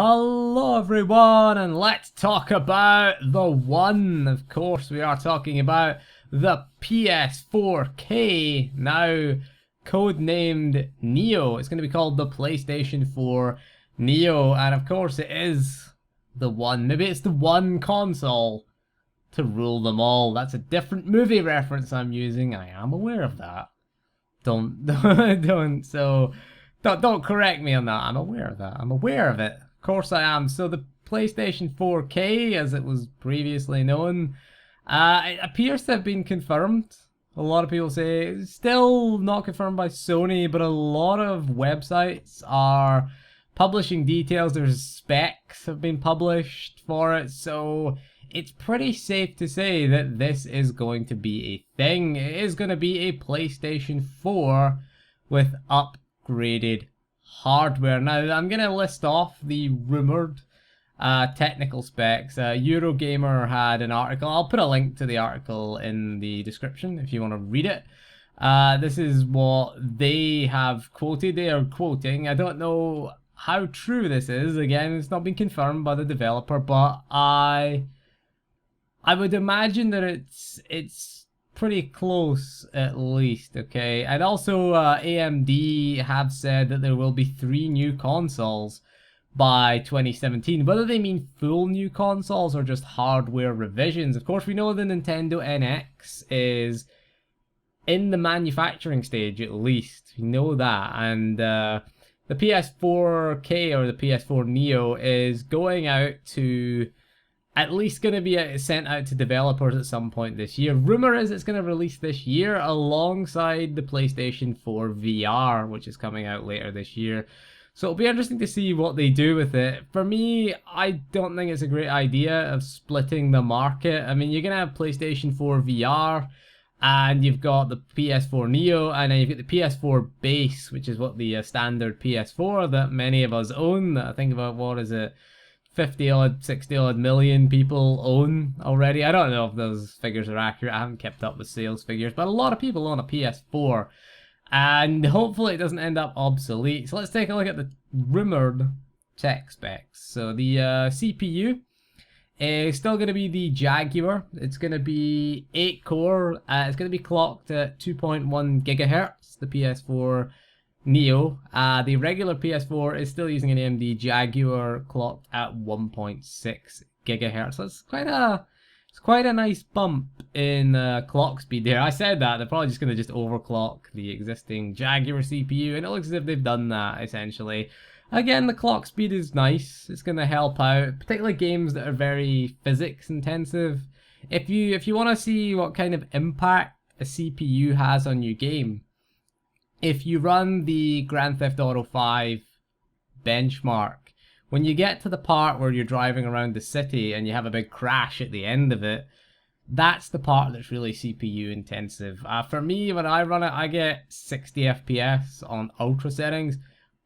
Hello everyone, and let's talk about the one. Of course, we are talking about the PS4K, now codenamed Neo. It's going to be called the PlayStation 4 Neo, and of course it is the one. Maybe it's the one console to rule them all. That's a different movie reference I'm using. I am aware of that. Don't don't correct me on that. I'm aware of that. I'm aware of it. Of course I am. So the PlayStation 4K, as it was previously known, it appears to have been confirmed. A lot of people say it's still not confirmed by Sony, but a lot of websites are publishing details. There's specs have been published for it, so it's pretty safe to say that this is going to be a thing. It is going to be a PlayStation 4 with upgraded hardware. Now, I'm going to list off the rumored technical specs. Eurogamer had an article. I'll put a link to the article in the description if you want to read it. This is what they have quoted. They are quoting. I don't know how true this is. Again, it's not been confirmed by the developer, but I would imagine that it's pretty close at least, okay? And also AMD have said that there will be 3 new consoles by 2017. Whether they mean full new consoles or just hardware revisions. Of course, we know the Nintendo NX is in the manufacturing stage at least. We know that. And the PS4K or the PS4 Neo is going out to... at least going to be sent out to developers at some point this year. Rumor is it's going to release this year alongside the PlayStation 4 VR, which is coming out later this year. So it'll be interesting to see what they do with it. For me, I don't think it's a great idea of splitting the market. I mean, you're going to have PlayStation 4 VR, and you've got the PS4 Neo, and then you've got the PS4 base, which is what the standard PS4 that many of us own. I think about, what is it? 50 odd, 60 odd million people own already. I don't know if those figures are accurate. I haven't kept up with sales figures, but a lot of people own a PS4, and hopefully it doesn't end up obsolete. So let's take a look at the rumored tech specs. So the CPU is still going to be the Jaguar. It's going to be 8 core. It's going to be clocked at 2.1 gigahertz. The PS4 Neo. The regular PS4 is still using an AMD Jaguar clocked at 1.6 gigahertz. So it's quite a nice bump in clock speed there. I said that they're probably just going to just overclock the existing Jaguar CPU, and it looks as if they've done that essentially. Again, the clock speed is nice. It's going to help out, particularly games that are very physics intensive. If you want to see what kind of impact a CPU has on your game, if you run the Grand Theft Auto 5 benchmark, when you get to the part where you're driving around the city and you have a big crash at the end of it, that's the part that's really CPU intensive. For me, when I run it, I get 60 FPS on ultra settings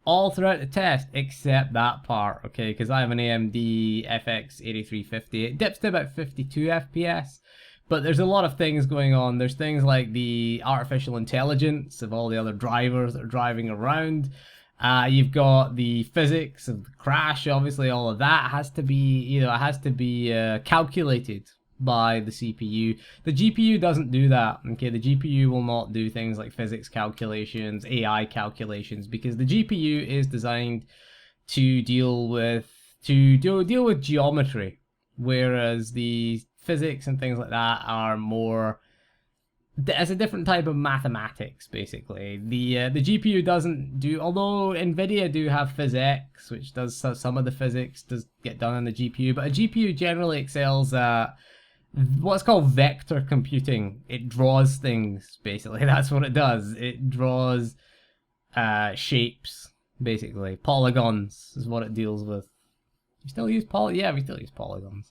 all throughout the test, except that part, okay? Because I have an AMD FX 8350. It dips to about 52 FPS. But there's a lot of things going on. There's things like the artificial intelligence of all the other drivers that are driving around. You've got the physics of the crash. Obviously, all of that has to be, calculated by the CPU. The GPU doesn't do that. Okay, the GPU will not do things like physics calculations, AI calculations, because the GPU is designed to deal with geometry, whereas the physics and things like that are more, as a different type of mathematics, basically. The GPU doesn't do, although NVIDIA do have PhysX, which does some of the physics does get done on the GPU, but a GPU generally excels at what's called vector computing. It draws things, basically. That's what it does. It draws shapes, basically. Polygons is what it deals with. We still use we still use polygons.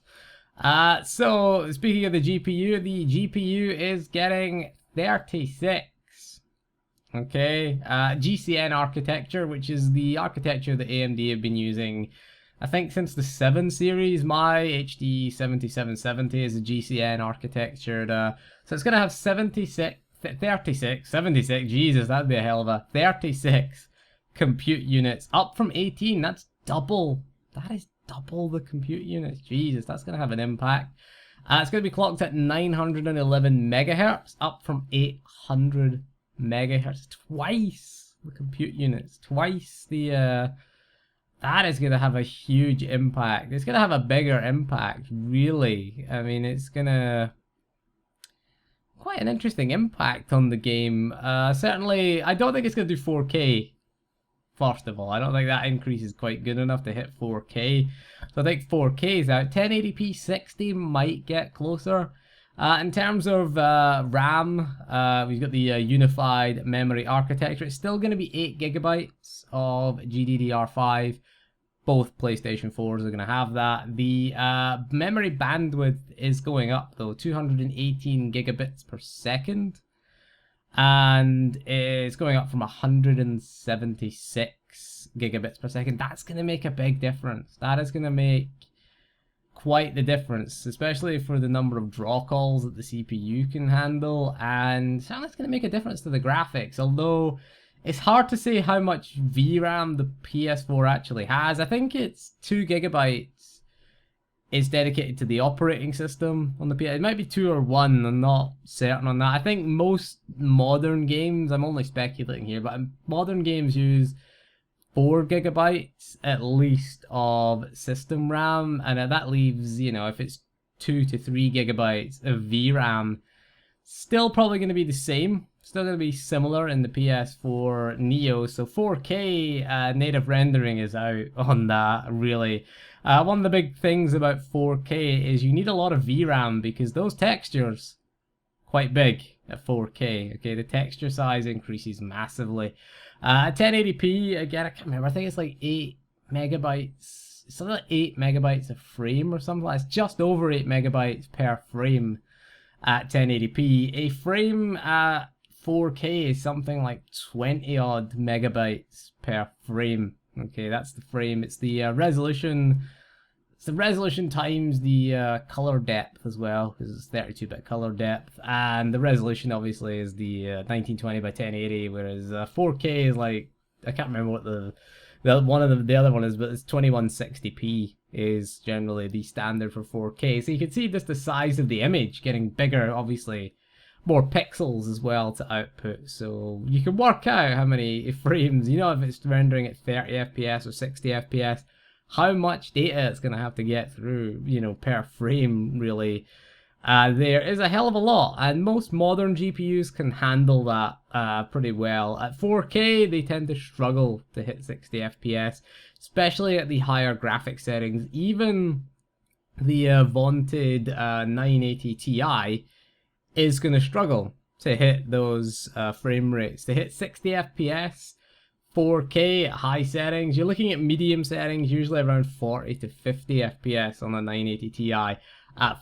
So speaking of the GPU is getting 36. Okay, GCN architecture, which is the architecture that AMD have been using, I think, since the 7 series. My HD 7770 is a GCN architecture. So it's going to have 76, Jesus, that'd be a hell of a 36 compute units, up from 18. That's double That is double the compute units. Jesus, that's going to have an impact. It's going to be clocked at 911 megahertz, up from 800 megahertz. Twice the compute units. Twice the... that is going to have a huge impact. It's going to have a bigger impact, really. I mean, it's going to... quite an interesting impact on the game. Certainly, I don't think it's going to do 4K. First of all, I don't think that increase is quite good enough to hit 4K. So I think 4K is out. 1080p 60 might get closer. In terms of RAM, we've got the unified memory architecture. It's still going to be 8 gigabytes of GDDR5. Both PlayStation 4s are going to have that. The memory bandwidth is going up though, 218 gigabits per second. And it's going up from 176 gigabits per second. That's going to make a big difference. That is going to make quite the difference, especially for the number of draw calls that the CPU can handle. And certainly it's going to make a difference to the graphics, although it's hard to say how much VRAM the PS4 actually has. I think it's 2 gigabytes is dedicated to the operating system on the PS. It might be 2 or 1, I'm not certain on that. I think most modern games, I'm only speculating here, but modern games use 4 gigabytes at least of system RAM, and that leaves, you know, if it's 2 to 3 gigabytes of VRAM, still probably going to be the same. Still going to be similar in the PS4 Neo, so 4K native rendering is out on that, really. One of the big things about 4K is you need a lot of VRAM because those textures quite big at 4K. Okay, the texture size increases massively. 1080p, again, I can't remember, I think it's like 8 megabytes, something like 8 megabytes a frame or something. It's just over 8 megabytes per frame at 1080p. A frame at 4K is something like 20 odd megabytes per frame. Okay, that's the frame. It's the resolution. It's the resolution times the color depth as well, because it's 32-bit color depth, and the resolution obviously is the 1920 by 1080, whereas 4K is like, I can't remember what the other one is, but it's 2160p is generally the standard for 4K. So you can see just the size of the image getting bigger, obviously. More pixels as well to output, so you can work out how many frames, you know, if it's rendering at 30 FPS or 60 FPS, how much data it's going to have to get through, you know, per frame, really. There is a hell of a lot, and most modern GPUs can handle that pretty well. At 4K, they tend to struggle to hit 60 FPS, especially at the higher graphic settings. Even the vaunted 980 Ti is going to struggle to hit those frame rates. To hit 60 FPS, 4K at high settings, you're looking at medium settings, usually around 40 to 50 FPS on a 980 Ti at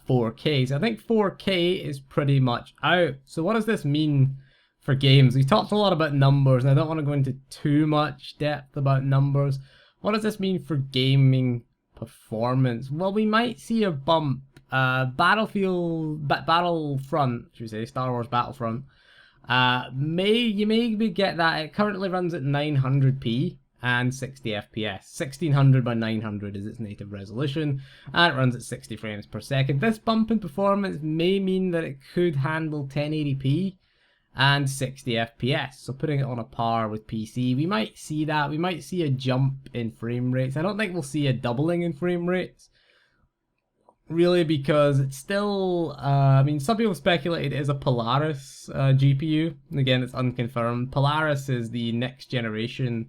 4K. So I think 4K is pretty much out. So what does this mean for games? We talked a lot about numbers, and I don't want to go into too much depth about numbers. What does this mean for gaming performance? Well, we might see a bump. Battlefront, should we say, Star Wars Battlefront, you may get that. It currently runs at 900p and 60 FPS. 1600 by 900 is its native resolution, and it runs at 60 frames per second. This bump in performance may mean that it could handle 1080p and 60 FPS, so putting it on a par with PC. We might see that. We might see a jump in frame rates. I don't think we'll see a doubling in frame rates, really, because it's still, I mean, some people speculate it is a Polaris GPU. Again, it's unconfirmed. Polaris is the next generation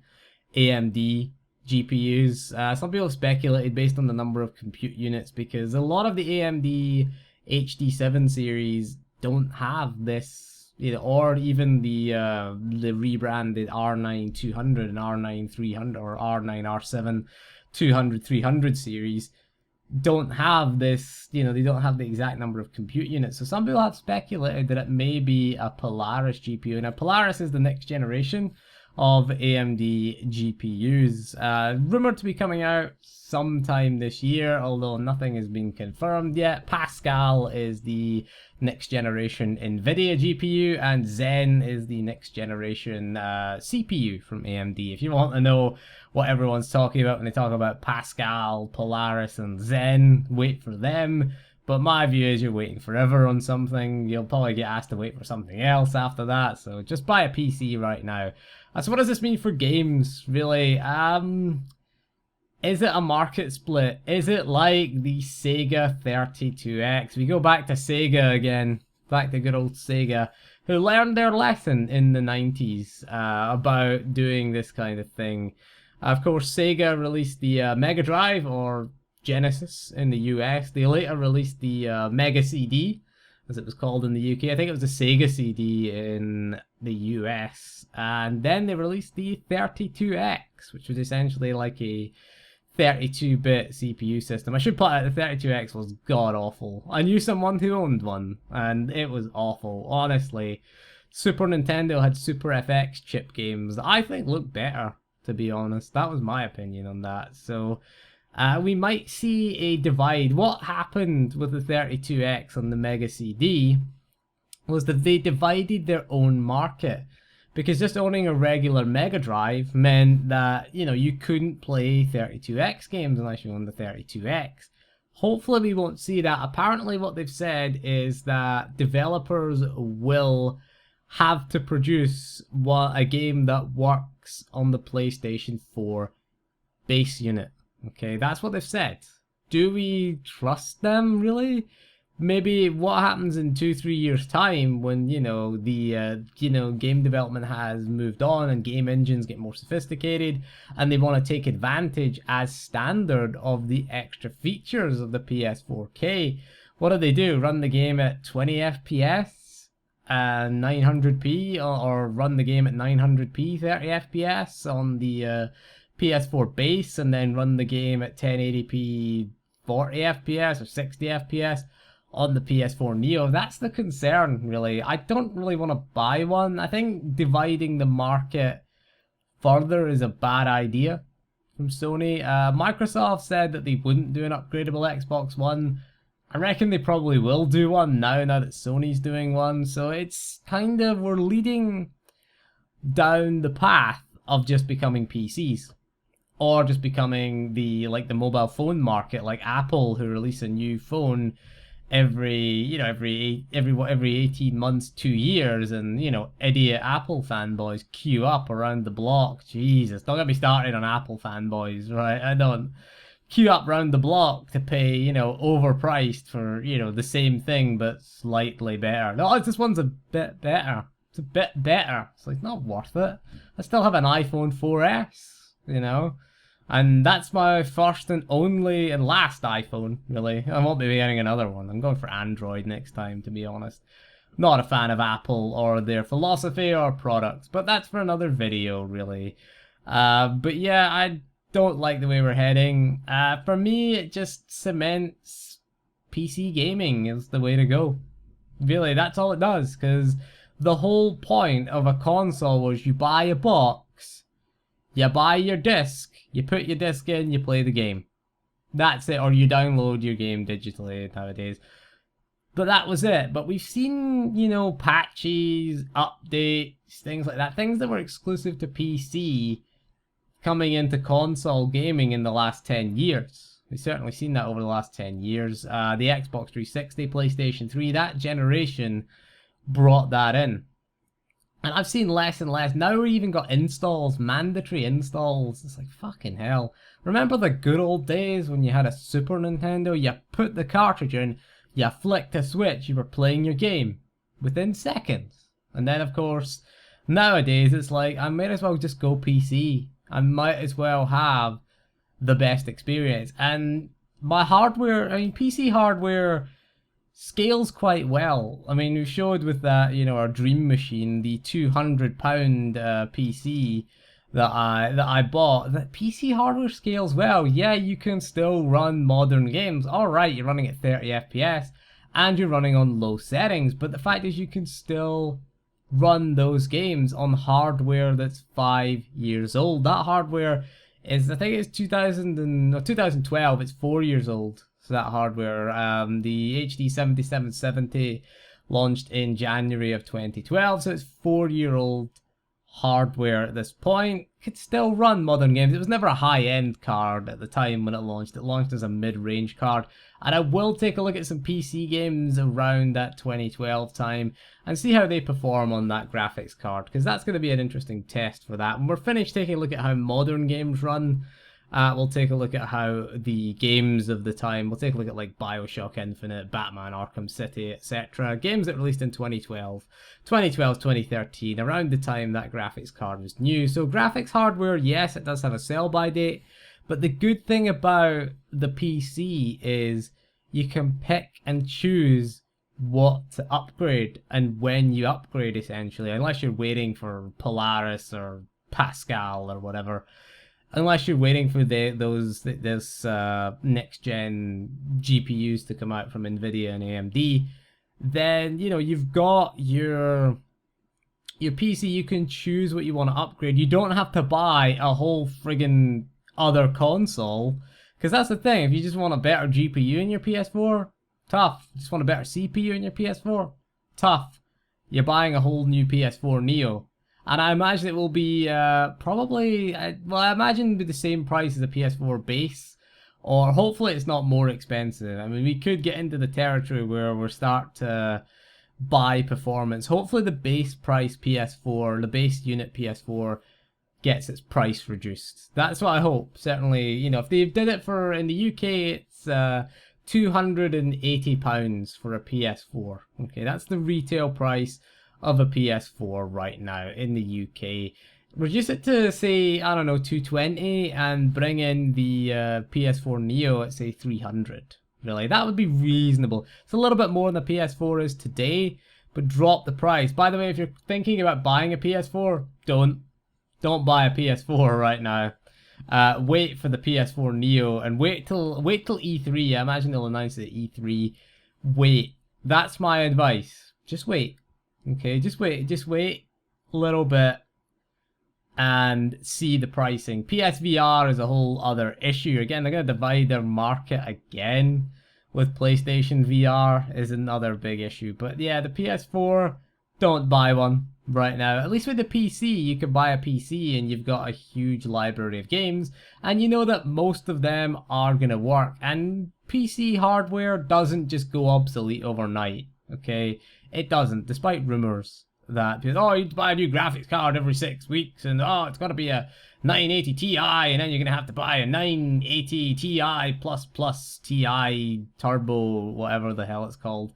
AMD GPUs. Some people speculated based on the number of compute units, because a lot of the AMD HD7 series don't have this, you know, or even the rebranded R9 200 and R9 300 or R9 R7 200 300 series don't have this, you know, they don't have the exact number of compute units. So some people have speculated that it may be a Polaris GPU. Now, Polaris is the next generation of AMD GPUs. Rumored to be coming out sometime this year, although nothing has been confirmed yet. Pascal is the next generation NVIDIA GPU, and Zen is the next generation CPU from AMD. If you want to know what everyone's talking about when they talk about Pascal, Polaris, and Zen, wait for them. But my view is you're waiting forever on something. You'll probably get asked to wait for something else after that. So just buy a PC right now. So what does this mean for games, really? Is it a market split? Is it like the Sega 32X? We go back to Sega again. Back to good old Sega, who learned their lesson in the 90s about doing this kind of thing. Of course, Sega released the Mega Drive, or Genesis in the US. They later released the Mega CD, as it was called in the UK. I think it was the Sega CD in the US. And then they released the 32X, which was essentially like a 32-bit CPU system. I should point out the 32X was god-awful. I knew someone who owned one, and it was awful, honestly. Super Nintendo had Super FX chip games that I think looked better, to be honest. That was my opinion on that. So we might see a divide. What happened with the 32X on the Mega CD was that they divided their own market, because just owning a regular Mega Drive meant that, you know, you couldn't play 32X games unless you owned the 32X. Hopefully we won't see that. Apparently what they've said is that developers will have to produce a game that works on the PlayStation 4 base unit. Okay, that's what they've said. Do we trust them, really? Maybe what happens in 2-3 years time when, you know, the game development has moved on and game engines get more sophisticated and they want to take advantage as standard of the extra features of the PS4K. What do? Run the game at 20 FPS and 900p, or run the game at 900p 30 FPS on the PS4 base, and then run the game at 1080p 40 FPS or 60 FPS on the PS4 Neo? That's the concern, really. I don't really want to buy one. I think dividing the market further is a bad idea from Sony. Microsoft said that they wouldn't do an upgradable Xbox One. I reckon they probably will do one now that Sony's doing one. So it's kind of, we're leading down the path of just becoming PCs, or just becoming the mobile phone market, like Apple, who release a new phone every 18 months, 2 years, and, you know, idiot Apple fanboys queue up around the block. Jesus, don't get me started on Apple fanboys, right? I don't queue up around the block to pay, you know, overpriced for, you know, the same thing but slightly better. No, this one's a bit better. It's a bit better. It's like, not worth it. I still have an iPhone 4S, you know, and that's my first and only and last iPhone, really. I won't be getting another one. I'm going for Android next time, to be honest. Not a fan of Apple or their philosophy or products, but that's for another video, really. But yeah, I don't like the way we're heading. For me, it just cements PC gaming is the way to go. Really, that's all it does, because the whole point of a console was you buy a box, you buy your disc, you put your disc in, you play the game. That's it, or you download your game digitally nowadays. But that was it. But we've seen, you know, patches, updates, things like that. Things that were exclusive to PC coming into console gaming in the last 10 years. We've certainly seen that over the last 10 years. The Xbox 360, PlayStation 3, that generation brought that in. And I've seen less and less. Now we even got installs, mandatory installs. It's like, fucking hell. Remember the good old days when you had a Super Nintendo? You put the cartridge in, you flicked a switch, you were playing your game within seconds. And then, of course, nowadays it's like, I might as well just go PC. I might as well have the best experience. And my hardware, I mean, PC hardware scales quite well. I mean, we showed with that, you know, our Dream Machine, the £200 PC that I bought, that PC hardware scales well. Yeah, you can still run modern games. Alright, you're running at 30 FPS and you're running on low settings, but the fact is you can still run those games on hardware that's 5 years old. That hardware is, I think it's 2012, it's 4 years old. So that hardware, the HD 7770 launched in January of 2012, so it's 4-year-old hardware at this point. Could still run modern games. It was never a high-end card at the time when it launched. It launched as a mid-range card. And I will take a look at some PC games around that 2012 time and see how they perform on that graphics card, because that's going to be an interesting test for that. When we're finished taking a look at how modern games run, we'll take a look at how the games of the time, we'll take a look at like BioShock Infinite, Batman Arkham City, etc. Games that released in 2012, 2013, around the time that graphics card was new. So graphics hardware, yes, it does have a sell-by date, but the good thing about the PC is you can pick and choose what to upgrade and when you upgrade, essentially, unless you're waiting for Polaris or Pascal or whatever. Unless you're waiting for this next gen GPUs to come out from Nvidia and AMD, then you've got your PC. You can choose what you want to upgrade. You don't have to buy a whole friggin' other console, because that's the thing. If you just want a better GPU in your PS4, tough. You just want a better CPU in your PS4, tough. You're buying a whole new PS4 Neo. And I imagine it will be probably, I imagine it'll be the same price as a PS4 base, or hopefully it's not more expensive. I mean, we could get into the territory where we'll start to buy performance. Hopefully the base price PS4, the base unit PS4 gets its price reduced. That's what I hope. Certainly, if they did it for, in the UK, it's £280 for a PS4. Okay, that's the retail price of a PS4 right now in the UK. Reduce it to, say, I don't know, 220 and bring in the PS4 Neo at, say, 300. Really, that would be reasonable. It's a little bit more than the PS4 is today, but drop the price. By the way, if you're thinking about buying a PS4, don't buy a PS4 right now. Wait for the PS4 Neo and wait till E3. I imagine they'll announce it at E3. Wait. That's my advice. Just wait. Okay, just wait a little bit and see the pricing. PSVR is a whole other issue. Again, they're going to divide their market again with PlayStation VR is another big issue. But yeah, the PS4, don't buy one right now. At least with the PC, you can buy a PC and you've got a huge library of games, and you know that most of them are going to work. And PC hardware doesn't just go obsolete overnight, okay? It doesn't, despite rumors that, you need to buy a new graphics card every 6 weeks, and it's got to be a 980 Ti, and then you're going to have to buy a 980 Ti plus Ti Turbo, whatever the hell it's called.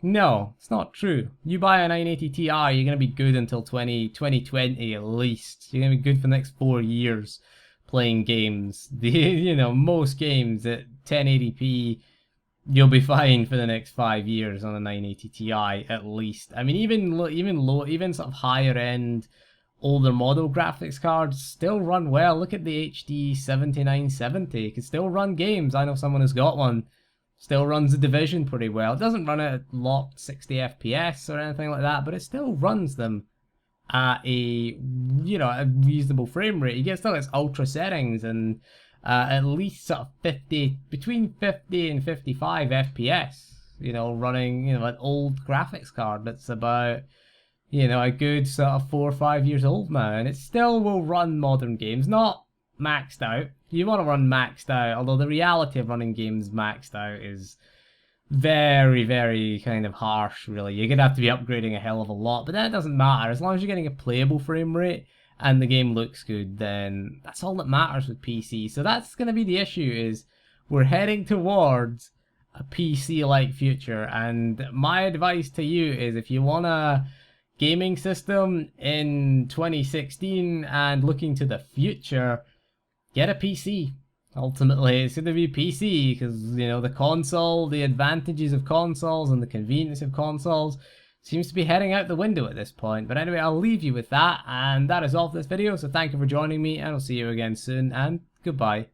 No, it's not true. You buy a 980 Ti, you're going to be good until 2020 at least. You're going to be good for the next 4 years playing games. Most games at 1080p, you'll be fine for the next 5 years on a 980 Ti at least. I mean, even sort of higher end, older model graphics cards still run well. Look at the HD 7970. It can still run games. I know someone who's got one. Still runs The Division pretty well. It doesn't run at locked 60 FPS or anything like that, but it still runs them at a reasonable frame rate. You get still its ultra settings and at least sort of between 50 and 55 FPS, running, an old graphics card that's about, a good sort of 4 or 5 years old now, and it still will run modern games, not maxed out. You want to run maxed out, although the reality of running games maxed out is very, very kind of harsh, really. You're going to have to be upgrading a hell of a lot, but that doesn't matter. As long as you're getting a playable frame rate and the game looks good, then that's all that matters with PC. So that's going to be the issue, is we're heading towards a PC-like future. And my advice to you is, if you want a gaming system in 2016 and looking to the future, get a PC. Ultimately, it's going to be PC, because, the console, the advantages of consoles and the convenience of consoles seems to be heading out the window at this point. But anyway, I'll leave you with that, and that is all for this video. So thank you for joining me, and I'll see you again soon, and goodbye.